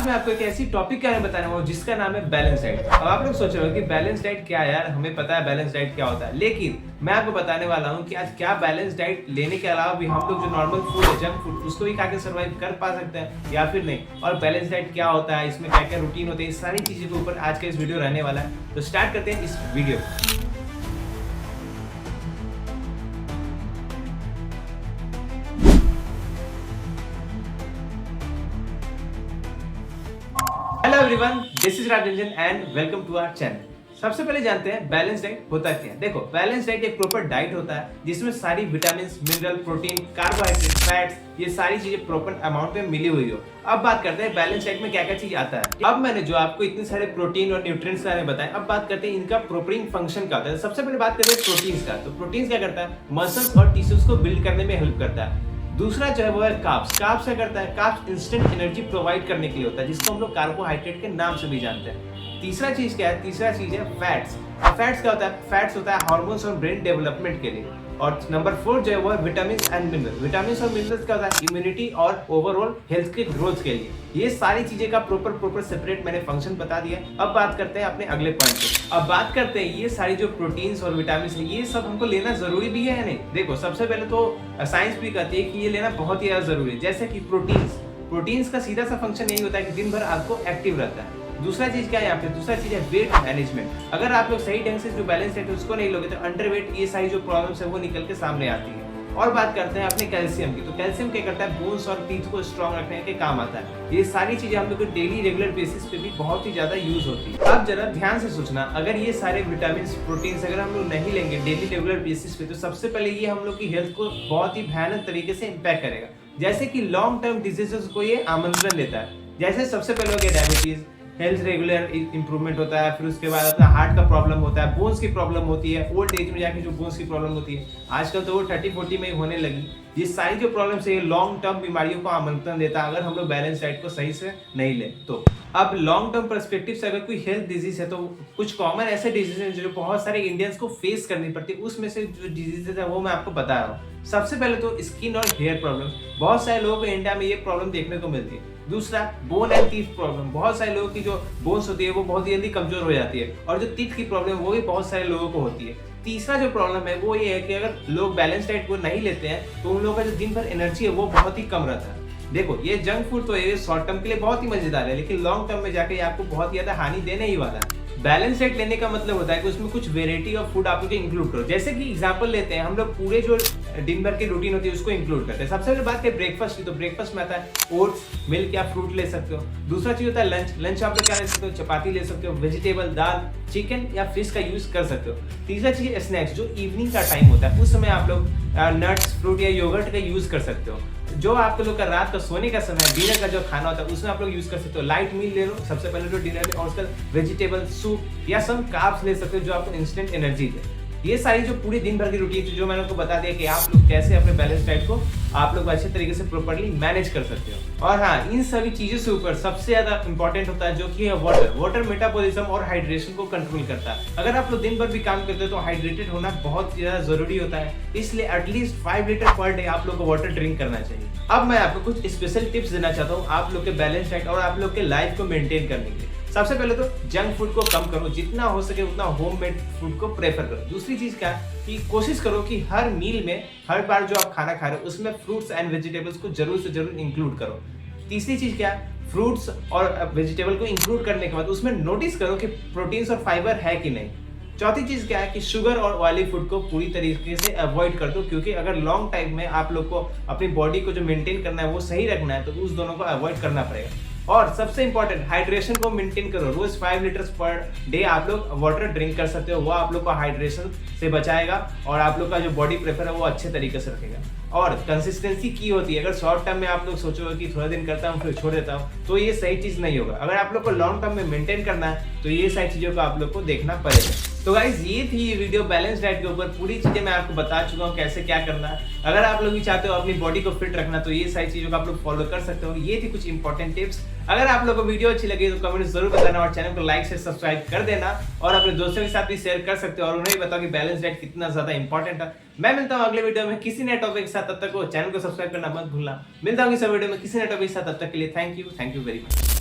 आज मैं आपको एक ऐसी टॉपिक के बारे में बताने वाला हूँ जिसका नाम है बैलेंस डाइट। अब आप लोग सोच रहे हो कि बैलेंस डाइट क्या है यार, हमें पता है बैलेंस डाइट क्या होता है, लेकिन मैं आपको बताने वाला हूँ कि आज क्या बैलेंस डाइट लेने के अलावा भी हम लोग जो नॉर्मल फूड है, जंक फूड, उसको भी खा के सर्वाइव कर पा सकते हैं या फिर नहीं, और बैलेंस डाइट क्या होता है, इसमें क्या क्या रूटीन होते हैं, इस सारी चीजों के ऊपर आज का इस वीडियो रहने वाला है। तो स्टार्ट करते हैं इस वीडियो। Hello everyone, this is Rajranjan and welcome to our channel. सबसे पहले जानते हैं बैलेंस डाइट होता क्या है। देखो, बैलेंस डाइट एक प्रॉपर डाइट होता है जिसमें सारी vitamin, mineral, protein, carbohydrate, fats, ये सारी चीजें प्रॉपर अमाउंट में मिली हुई हो। अब बात करते हैं बैलेंस डाइट में क्या क्या चीज आता है। अब मैंने जो आपको इतने सारे प्रोटीन और न्यूट्रिएंट्स के बारे में बताया, अब बात करते हैं इनका प्रॉपर फंक्शन क्या होता है। सबसे पहले बात करते हैं प्रोटीन्स का। तो प्रोटीन्स क्या करता है, मसल्स और टिश्यूज को बिल्ड करने में हेल्प करता है। दूसरा जो है वो है कार्ब्स। कार्ब्स क्या करता है, कार्ब्स इंस्टेंट एनर्जी प्रोवाइड करने के लिए होता है, जिसको हम लोग कार्बोहाइड्रेट के नाम से भी जानते हैं। तीसरा चीज क्या है, तीसरा चीज है फैट्स। फैट्स क्या होता है, फैट्स होता है हार्मोन्स और ब्रेन डेवलपमेंट के लिए। और नंबर 4 जो है वो है विटामिन एंड मिनरल। विटामिन और मिनरल्स क्या होता है, इम्यूनिटी और ओवरऑल हेल्थ के ग्रोथ के लिए। ये सारी चीजें का प्रॉपर सेपरेट मैंने फंक्शन बता दिया। अब बात करते हैं अपने अगले पॉइंट पे। अब बात करते हैं ये सारी जो प्रोटीन्स और विटामिन है, ये सब हमको लेना जरूरी भी है या नहीं। देखो, सबसे पहले तो साइंस भी कहती है कि ये लेना बहुत ही ज्यादा जरूरी है। जैसे कि प्रोटीन्स का सीधा सा फंक्शन यही होता है कि दिन भर आपको एक्टिव रहता है। दूसरा चीज क्या है यहाँ पे, दूसरा चीज है वेट मैनेजमेंट। अगर आप लोग सही ढंग से जो बैलेंस डाइट है उसको नहीं लोगे तो अंडरवेट, ये सारी जो प्रॉब्लम्स है वो निकल के सामने आती है। और बात करते हैं अपने कैल्शियम की। तो कैल्शियम क्या करता है, बोन्स और टीथ को स्ट्रॉन्ग रखने के काम आता है। ये सारी चीजें हम लोग को डेली रेगुलर बेसिस पे भी बहुत ही ज्यादा यूज होती है। अब जरा ध्यान से सोचना, अगर ये सारे विटामिन, प्रोटीन्स अगर हम लोग नहीं लेंगे डेली रेगुलर बेसिस पे, तो सबसे पहले ये हम लोग की हेल्थ को बहुत ही भयानक तरीके से इम्पैक्ट करेगा। जैसे कि लॉन्ग टर्म डिजीजेस को ये आमंत्रण लेता है। जैसे सबसे पहले हो गया डायबिटीज, हेल्थ रेगुलर इंप्रूवमेंट होता है। फिर उसके बाद अपना हार्ट का प्रॉब्लम होता है, बोन्स की प्रॉब्लम होती है, ओल्ड एज में जाके जो बोन्स की प्रॉब्लम होती है, आजकल तो वो 30-40 में ही होने लगी। ये सारी जो प्रॉब्लम्स है, लॉन्ग टर्म बीमारियों को आमंत्रण देता है अगर हम लोग बैलेंस डाइट को सही से नहीं ले तो। अब लॉन्ग टर्म पर्सपेक्टिव से अगर कोई हेल्थ डिजीज है तो कुछ कॉमन ऐसे डिजीज हैं जो बहुत सारे इंडियंस को फेस करनी पड़ती है। उसमें से जो डिजीजेज है वो मैं आपको बता रहा हूँ। सबसे पहले तो स्किन और हेयर प्रॉब्लम, बहुत सारे लोगों को इंडिया में ये प्रॉब्लम देखने को मिलती है। दूसरा, बोन एंड टीथ प्रॉब्लम, बहुत सारे लोगों की जो बोन्स होती है वो बहुत जल्दी कमजोर हो जाती है, और जो टीथ की प्रॉब्लम वो भी बहुत सारे लोगों को होती है। तीसरा जो प्रॉब्लम है वो ये है कि अगर लोग बैलेंस डाइट को नहीं लेते हैं तो उन लोगों का जो दिन भर एनर्जी है वो बहुत ही कम रहता है। देखो, ये जंक फूड तो ये शॉर्ट टर्म के लिए बहुत ही मजेदार है, लेकिन लॉन्ग टर्म में जाके आपको बहुत ज्यादा हानि देने ही वाला है। बैलेंस डाइट लेने का मतलब होता है कि उसमें कुछ वेराइटी ऑफ फूड आप लोग इंक्लूड करो। जैसे कि एग्जांपल लेते हैं, हम लोग पूरे जो दिन भर की रूटीन होती है उसको इंक्लूड करते हैं। सबसे पहले बात करें ब्रेकफास्ट की, तो ब्रेकफास्ट में आता है ओट्स, मिल्क या फ्रूट ले सकते हो। दूसरा चीज होता है लंच। लंच आप लोग क्या ले सकते हो, चपाती ले सकते हो, वेजिटेबल, दाल, चिकन या फिश का यूज कर सकते हो। तीसरा चीज स्नैक्स, जो इवनिंग का टाइम होता है उस समय आप लोग नट्स, फ्रूट या योगर्ट का यूज कर सकते हो। जो आप लोग का रात का सोने का समय है, डिनर का जो खाना होता है उसमें आप लोग यूज कर सकते हो। लाइट मील ले लो सबसे पहले जो डिनर में, और उसका वेजिटेबल सूप या सम कार्ब्स ले सकते हो जो आपको इंस्टेंट एनर्जी दे। ये सारी जो पूरी दिन भर की रूटीन थी जो मैंने आपको बता दिया कि आप लोग कैसे अपने बैलेंस डाइट को आप लोग अच्छे तरीके से प्रॉपर्ली मैनेज कर सकते हो। और हाँ, इन सभी चीजों से ऊपर सबसे ज्यादा इंपॉर्टेंट होता है जो कि है वाटर। वाटर मेटाबॉलिज्म और हाइड्रेशन को कंट्रोल करता है। अगर आप लोग दिन भर भी काम करते हो तो हाइड्रेटेड होना बहुत ज्यादा जरूरी होता है, इसलिए एटलीस्ट 5 लीटर पर डे आप लोग को वाटर ड्रिंक करना चाहिए। अब मैं आपको कुछ स्पेशल टिप्स देना चाहता हूँ आप लोग के बैलेंस डाइट और आप लोग के लाइफ को मेंटेन करने के लिए। सबसे पहले तो जंक फूड को कम करो, जितना हो सके उतना होममेड फूड को प्रेफर करो। दूसरी चीज क्या है कि कोशिश करो कि हर मील में, हर बार जो आप खाना खा रहे हो उसमें फ्रूट्स एंड वेजिटेबल्स को जरूर से जरूर इंक्लूड करो। तीसरी चीज क्या है, फ्रूट्स और वेजिटेबल को इंक्लूड करने के बाद उसमें नोटिस करो कि प्रोटीन्स और फाइबर है कि नहीं। चौथी चीज क्या है कि शुगर और ऑयली फूड को पूरी तरीके से अवॉइड कर दो, क्योंकि अगर लॉन्ग टाइम में आप लोग को अपनी बॉडी को जो मेंटेन करना है वो सही रखना है तो उस दोनों को अवॉइड करना पड़ेगा। और सबसे इंपॉर्टेंट, हाइड्रेशन को मेंटेन करो। रोज 5 लीटर पर डे आप लोग वाटर ड्रिंक कर सकते हो, वो आप लोग को हाइड्रेशन से बचाएगा और आप लोग का जो बॉडी प्रेफर है वो अच्छे तरीके से रखेगा। और कंसिस्टेंसी की होती है, अगर शॉर्ट टर्म में आप लोग सोचोगे कि थोड़ा दिन करता हूँ फिर छोड़ देता हूँ तो ये सही चीज नहीं होगा। अगर आप लोग को लॉन्ग टर्म में मेंटेन करना है तो ये सारी चीजों को आप लोग को देखना पड़ेगा। तो गाइस, ये थी ये वीडियो बैलेंस डाइट के ऊपर। पूरी चीजें मैं आपको बता चुका हूँ कैसे क्या करना है। अगर आप लोग भी चाहते हो अपनी बॉडी को फिट रखना तो ये सारी चीजों को आप लोग फॉलो कर सकते हो। ये थी कुछ इंपॉर्टेंट टिप्स। अगर आप लोग को वीडियो अच्छी लगी तो कमेंट जरूर बताना और चैनल को लाइक से सब्सक्राइब कर देना, और अपने दोस्तों के साथ भी शेयर कर सकते हो और उन्हें भी बताओ कि बैलेंस डाइट कितना ज्यादा इंपॉर्टेंट है। मैं मिलता हूँ अगले वीडियो में किसी नए टॉपिक के साथ, तब तक चैनल को सब्सक्राइब करना मत भूलना। मिलता हूँ इस वीडियो में किसी नए टॉपिक के साथ, तब तक के लिए थैंक यू वेरी मच।